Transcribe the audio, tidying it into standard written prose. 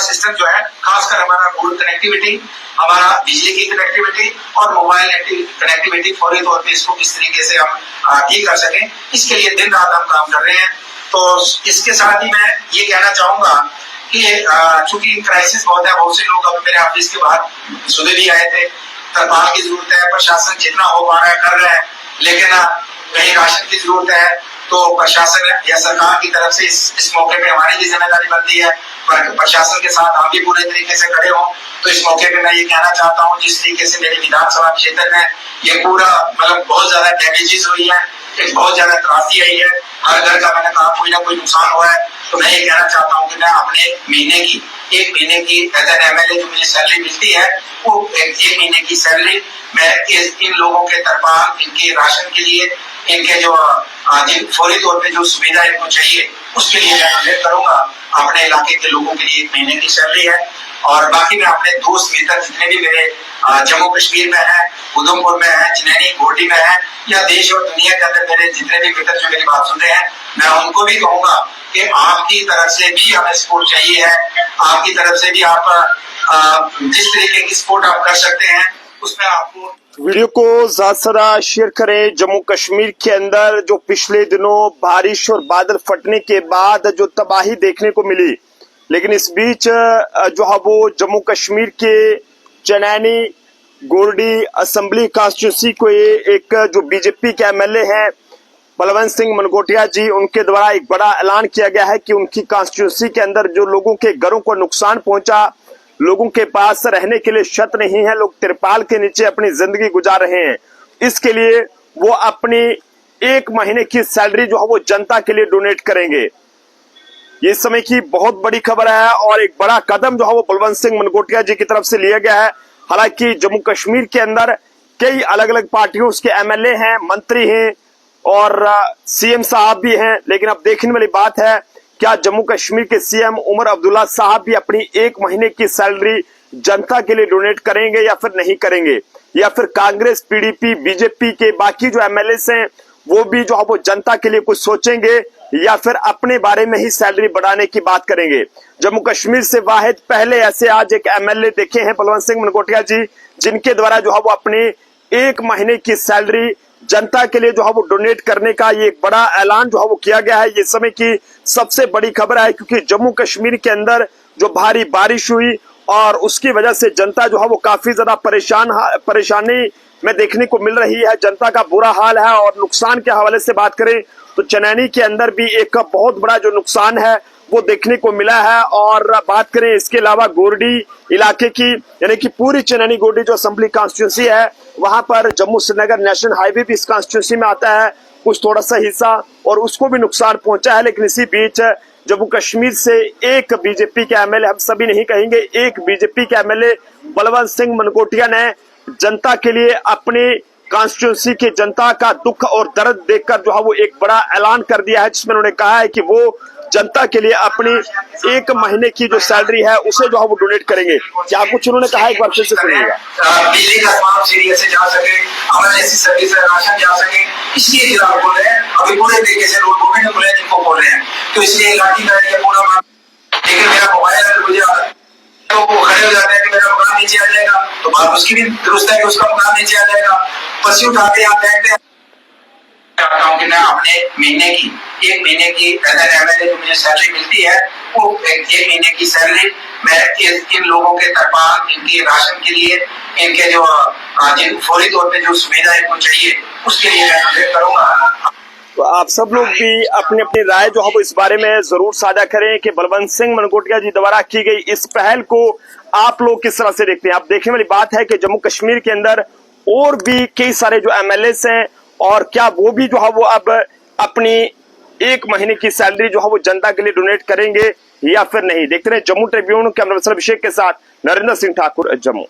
System जो है, खासकर हमारा रोड कनेक्टिविटी, हमारा बिजली की कनेक्टिविटी और मोबाइल कनेक्टिविटी फौरी तौर पे इसको किस तरीके से हम ठीक कर सकें, इसके लिए दिन रात हम काम कर रहे हैं। तो इसके साथ ही मैं ये कहना चाहूंगा कि चूंकि क्राइसिस बहुत है, बहुत से लोग अब मेरे ऑफिस के बाहर सुबह भी आए थे, तरपाल की जरूरत है, प्रशासन जितना हो पा रहा है कर रहा है, लेकिन कहीं राशन की जरूरत है तो प्रशासन या सरकार की तरफ से इस मौके पे हमारी भी जिम्मेदारी बनती है, प्रशासन के साथ हम भी पूरे तरीके से खड़े हों। तो इस मौके पे मैं ये कहना चाहता हूँ, जिस तरीके से मेरे विधानसभा क्षेत्र में ये पूरा मतलब बहुत ज्यादा डैमेजेस हुई है, बहुत ज्यादा त्रासदी आई है, हर घर का मैंने कहा कोई ना कोई नुकसान हुआ है। तो मैं ये कहना चाहता हूँ कि मैं अपने एक महीने की एज एन एमएलए जो मुझे सैलरी मिलती है, वो एक महीने की सैलरी मैं इन लोगों के तरपाल, इनके राशन के लिए, इनके जो फौरी तौर पे जो सुविधा इनको चाहिए उसके लिए मैं डोनेट करूंगा। अपने इलाके के लोगों के लिए एक महीने की सैलरी है। और बाकी मैं अपने दोस्त मित्र जितने भी मेरे जम्मू कश्मीर में है, उधमपुर में है, चिनैनी घोटी में है, या देश और दुनिया के अंदर मेरे जितने भी मित्र जो मेरी बात सुन रहे हैं, मैं उनको भी कहूंगा कि आपकी तरफ से भी हमें सपोर्ट चाहिए है। आपकी तरफ से भी आप जिस तरीके की सपोर्ट आप कर सकते हैं उसमें आपको वीडियो को ज्यादा से ज्यादा शेयर करें। जम्मू कश्मीर के अंदर जो पिछले दिनों बारिश और बादल फटने के बाद जो तबाही देखने को मिली, लेकिन इस बीच जो है वो जम्मू कश्मीर के चनैनी गोरडी असेंबली कॉन्स्टिट्यूंसी को एक जो बीजेपी के एमएलए हैं बलवंत सिंह मनकोटिया जी, उनके द्वारा एक बड़ा ऐलान किया गया है कि उनकी कॉन्स्टिट्यूंसी के अंदर जो लोगों के घरों को नुकसान पहुंचा, लोगों के पास रहने के लिए छत नहीं है, लोग तिरपाल के नीचे अपनी जिंदगी गुजार रहे हैं, इसके लिए वो अपनी एक महीने की सैलरी जो है वो जनता के लिए डोनेट करेंगे। ये इस समय की बहुत बड़ी खबर है और एक बड़ा कदम जो है वो बलवंत सिंह मनकोटिया जी की तरफ से लिया गया है। हालांकि जम्मू कश्मीर के अंदर कई अलग अलग पार्टियों के एमएलए हैं, मंत्री हैं और सीएम साहब भी हैं, लेकिन अब देखने वाली बात है क्या जम्मू कश्मीर के सीएम उमर अब्दुल्ला साहब भी अपनी एक महीने की सैलरी जनता के लिए डोनेट करेंगे या फिर नहीं करेंगे, या फिर कांग्रेस, पीडीपी, बीजेपी के बाकी जो एमएलए हैं वो भी जो है वो जनता के लिए कुछ सोचेंगे या फिर अपने बारे में ही सैलरी बढ़ाने की बात करेंगे। जम्मू कश्मीर से वाहिद पहले ऐसे आज एक एमएलए देखे हैं बलवंत सिंह मनकोटिया जी, जिनके द्वारा जो है वो अपनी एक महीने की सैलरी जनता के लिए जो है वो डोनेट करने का ये एक बड़ा ऐलान जो है वो किया गया है। ये समय की सबसे बड़ी खबर है, क्योंकि जम्मू कश्मीर के अंदर जो भारी बारिश हुई और उसकी वजह से जनता जो है वो काफी ज्यादा परेशानी में देखने को मिल रही है, जनता का बुरा हाल है। और नुकसान के हवाले से बात करें तो चनैनी के अंदर भी एक बहुत बड़ा जो नुकसान है वो देखने को मिला है। और बात करें इसके अलावा गोरडी इलाके की, यानी कि पूरी चनैनी गोरडी जो असेंबली कॉन्स्टिट्यूंसी है, वहां पर जम्मू श्रीनगर नेशनल हाईवे भी इस कॉन्स्टिट्यूंसी में आता है, कुछ थोड़ा सा हिस्सा, और उसको भी नुकसान पहुंचा है। लेकिन इसी बीच जम्मू कश्मीर से एक बीजेपी के एमएलए, हम सभी नहीं कहेंगे, एक बीजेपी के एमएलए बलवंत सिंह मनकोटिया ने जनता के लिए अपनी कॉन्स्टिट्यूंसी के जनता का दुख और दर्द देखकर जो है वो एक बड़ा ऐलान कर दिया है, जिसमें उन्होंने कहा है कि वो जनता के लिए अपनी एक महीने की जो सैलरी है उसे जो है वो डोनेट करेंगे। क्या कुछ उन्होंने कहा, एक बार फिर से सुनिएगा। बिजली का तमाम एरिया से जा सके, एमरजेंसी सर्विस राशन जा सके, इसलिए जिला बोल रहे हैं। अभी पूरे तरीके से लोग गवर्नमेंट ने बोले जिनको बोल रहे हैं, तो इसलिए लाठी का एरिया पूरा, लेकिन मेरा मोबाइल अगर मुझे तो वो खड़े हो जाते हैं कि मेरा मकान नीचे आ जाएगा, तो बात उसकी भी दुरुस्त है कि उसका मकान नीचे आ जाएगा। पसी उठाते हैं, आप देखते हैं। चाहता हूँ कि मैं अपने एक महीने की एज एन एमएलए जो मुझे सैलरी मिलती है, वो एक महीने की सैलरी मैं इन लोगों के तरपाल, इनके राशन के लिए, इनके जो फौरी तौर पे जो सुविधा इनको चाहिए उसके लिए मैं डोनेट करूंगा। तो आप सब लोग भी अपनी अपनी राय जो है वो इस बारे में जरूर साझा करें कि बलवंत सिंह मनकोटिया जी द्वारा की गई इस पहल को आप लोग किस तरह से देखते हैं। आप देखने वाली बात है कि जम्मू कश्मीर के अंदर और भी कई सारे जो एमएलए हैं, और क्या वो भी जो है वो अब अपनी एक महीने की सैलरी जो है वो जनता के लिए डोनेट करेंगे या फिर नहीं। देखते रहे जम्मू ट्रिब्यून, कैमरा पर्सन अभिषेक के साथ नरेंद्र सिंह ठाकुर, जम्मू।